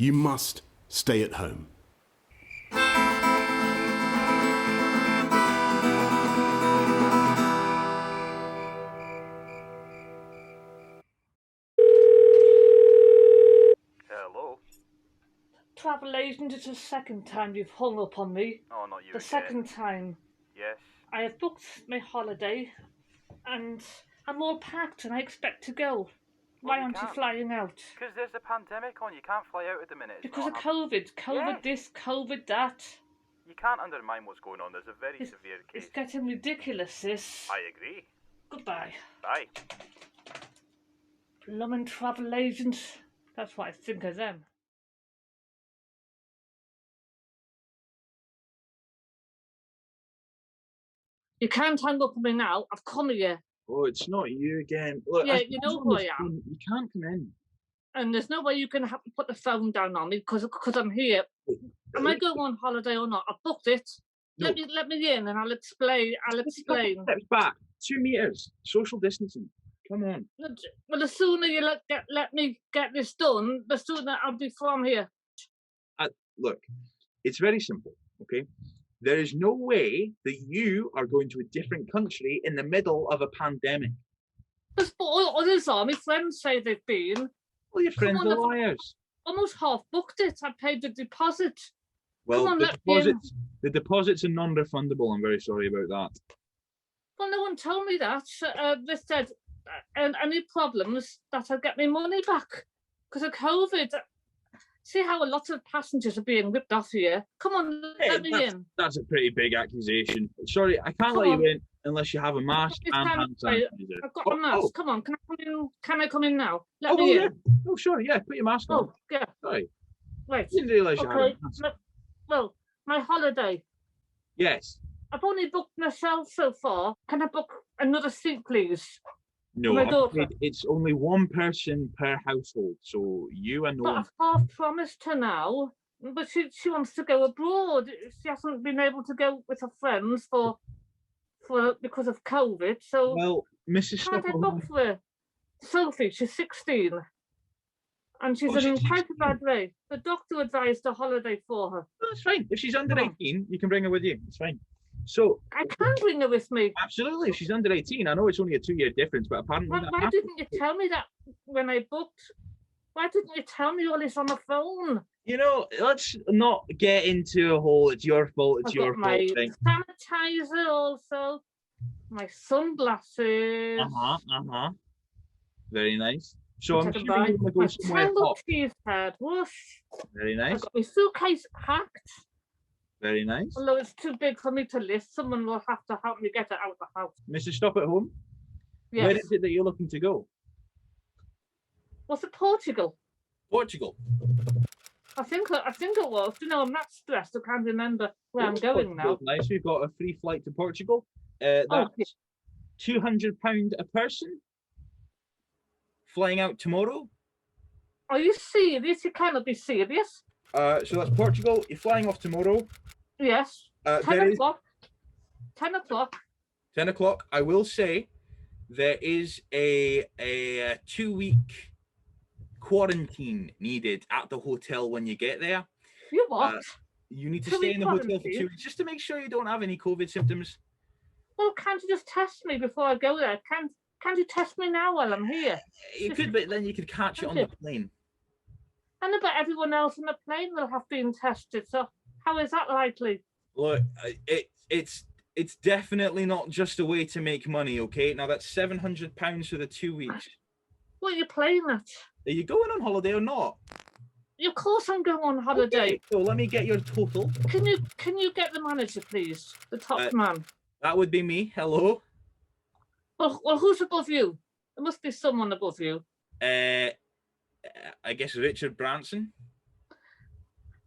you must stay at home. Hello? Travel agent, it's the second time you've hung up on me. Oh, not you The again. second time. Yes. I have booked my holiday and I'm all packed and I expect to go. Why aren't you flying out? Because there's a pandemic on. You can't fly out at the minute. Because of COVID. COVID this, COVID that. You can't undermine what's going on. There's a very severe case. It's getting ridiculous, this. I agree. Goodbye. Bye. Bloomin' travel agent. That's what I think of them. You can't hang up on me now. I've come here. Oh, it's not you again. Look, yeah, you know who I am. You can't come in. And there's no way you can have to put the phone down on me because I'm here. Am I going on holiday or not? I've booked it. No. Let me in and I'll explain. Steps back. 2 meters. Social distancing. Come on. Well, the sooner you let me get this done, the sooner I'll be from here. Look, it's very simple, okay? There is no way that you are going to a different country in the middle of a pandemic. But others are. My friends say they've been. Well, your friends are liars. Almost half booked it. I paid the deposit. Well, the deposits are non-refundable. I'm very sorry about that. Well, no one told me that. They said any problems that I'd get my money back because of COVID. See how a lot of passengers are being ripped off here. Come on, let me in. That's a pretty big accusation. Sorry, I can't let you in unless you have a mask and hand sanitizer. I've got a mask. Come on, can I come in? Can I come in now? Let me in. Yeah. Oh, sure, yeah. Put your mask on. Oh, yeah. Sorry. Right. I didn't realise you had a mask. Well, my holiday. Yes. I've only booked myself so far. Can I book another seat, please? No, my daughter. It's only one person per household, so you and no But one. I've half promised her now, but she wants to go abroad. She hasn't been able to go with her friends because of COVID. So well, Mrs. Can't I book for her? Sophie, she's 16, and she's in quite a bad way. The doctor advised a holiday for her. That's fine. If she's under 18, you can bring her with you. It's fine. So I can bring her with me. Absolutely, if she's under 18. I know it's only a 2-year difference, but apparently. Why didn't you tell me that when I booked? Why didn't you tell me all this on the phone? You know, let's not get into a whole "it's your fault, it's your fault" thing. Sanitizer also, my sunglasses. Very nice. So I'm assuming you're gonna go somewhere hot. Cheese head. Whoosh. Very nice. I've got my suitcase packed. Very nice. Although it's too big for me to lift, someone will have to help me get it out of the house. Mrs. Stopathome? Yes. Where is it that you're looking to go? Was it Portugal? Portugal. I think it was. You know, I'm not stressed. I can't remember where I'm going now. Nice. We've got a free flight to Portugal. That's £200 a person. Flying out tomorrow. Are you serious? You cannot be serious. So that's Portugal. You're flying off tomorrow. Yes. 10 o'clock. 10 o'clock. 10 o'clock. I will say there is a 2-week quarantine needed at the hotel when you get there. You what? You need to stay in the hotel for 2 weeks just to make sure you don't have any COVID symptoms. Well, can't you just test me before I go there? Can't you test me now while I'm here? You could, but then you could catch it on the plane. I know, but everyone else on the plane will have been tested, so how is that likely? Look, it's definitely not just a way to make money, okay? Now that's £700 for the 2 weeks. What are you playing at? Are you going on holiday or not? Of course I'm going on holiday. Okay, so let me get your total. Can you get the manager, please? The top man. That would be me. Hello. Well, who's above you? There must be someone above you. I guess Richard Branson.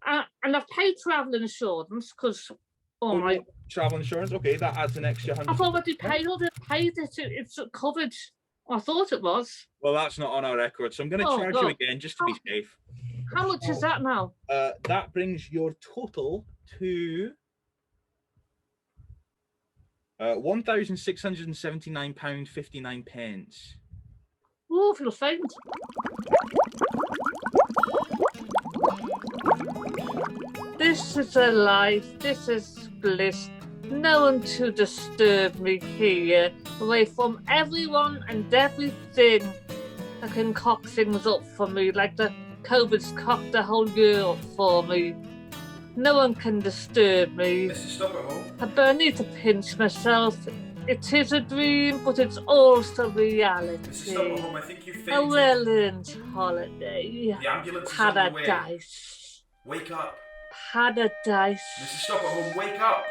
And I've paid travel insurance because my travel insurance. Okay, that adds an extra £100. I've already paid it. It's covered. I thought it was. Well, that's not on our record, so I'm going to charge you again just to be safe. How much is that now? That brings your total to £1,679.59. Oh, I feel faint. This is a life, this is bliss. No one to disturb me here, away from everyone and everything that can cock things up for me, like the COVID's cocked the whole year up for me. No one can disturb me. Mrs Stopathome. I barely need to pinch myself. It is a dream, but it's also reality. Mrs Stopathome, I think you fainted. A well-earned holiday. The ambulance is on the way. Paradise. Wake up. Paradise. Mrs Stopathome, wake up.